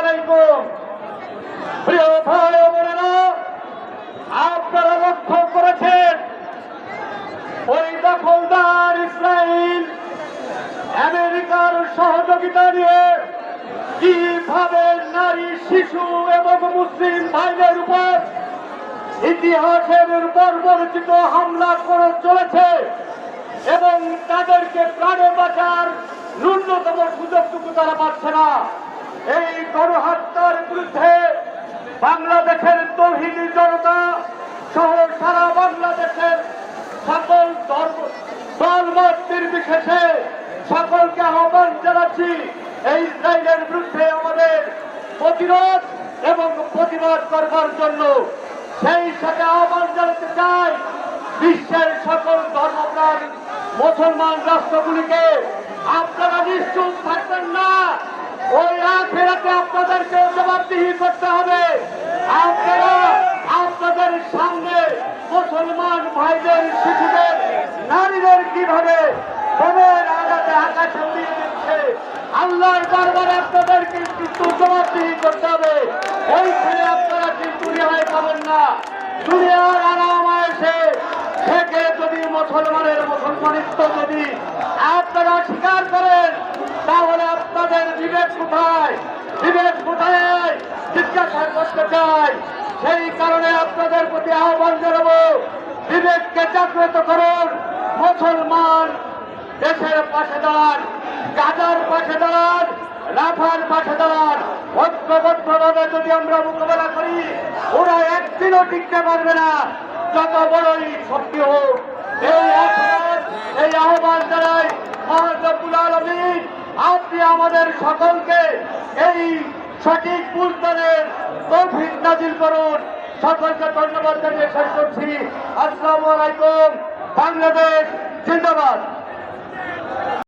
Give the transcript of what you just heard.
আলাইকুম। প্রিয় ভাই ও বোনেরা, আপনারা লক্ষ্য করেছেন ওই দখলদার ইসরায়েল আমেরিকার সহযোগিতা নিয়ে কিভাবে নারী, শিশু এবং মুসলিম ভাইদের উপর ইতিহাসের বর্বরচিত হামলা করে চলেছে এবং তাদেরকে প্রাণে বাঁচার ন্যূনতম সুযোগটুকু তারা পাচ্ছে না। এই গণহত্যার বিরুদ্ধে বাংলাদেশের তৌহিদি জনতা সহ সারা বাংলাদেশের সকল দলমত নির্বিশেষে সকলকে আহ্বান জানাচ্ছি এই ইসরায়েলের বিরুদ্ধে আমাদের প্রতিরোধ এবং প্রতিবাদ করবার জন্য। সেই সাথে আহ্বান জানাতে চাই বিশ্বের সকল ধর্মপ্রাণ মুসলমান রাষ্ট্রগুলিকে, আপনারা নিশ্চুপ থাকবেন না। ওই আখিরাতে আপনাদেরকে জবাবদিহি করতে হবে। আপনারা আপনাদের সামনে মুসলমান ভাইদের, শিশুদের, নারীদের কিভাবে বোমের আঘাতে আকাশে উড়িয়ে দিচ্ছে, আল্লাহর দরবারে আপনাদেরকে কিন্তু জবাবদিহি করতে হবে। ওইখানে আপনারা কিন্তু রেহাই পাবেন না। দুনিয়ার আরামায়েশে থেকে যদি মুসলমানিত্ব যদি আপনারা স্বীকার করেন, তাহলে আপনাদের বিবেক কোথায়? বিবেক কোথায় জিজ্ঞাসা করতে চাই। সেই কারণে আপনাদের প্রতি আহ্বান জানাবো, বিবেককে জাগ্রত করুন। মুসলমান দেশের পাশে দাঁড়ান, গাজার পাশে দাঁড়ান, রাফার পাশে দাঁড়ান। ঐক্যবদ্ধভাবে যদি আমরা মোকাবেলা করি, ওরা একদিনও টিকতে পারবে না, যত বড়ই শক্তি হোক। এই আহ্বান জানাই মহান রব্বুল আলামিন আপনি আমাদের সকলকে এই সঠিক বুঝদানের তৌফিক নাজিল করুন। সকলকে ধন্যবাদ জানিয়ে শেষ করছি। আসসালামু আলাইকুম। বাংলাদেশ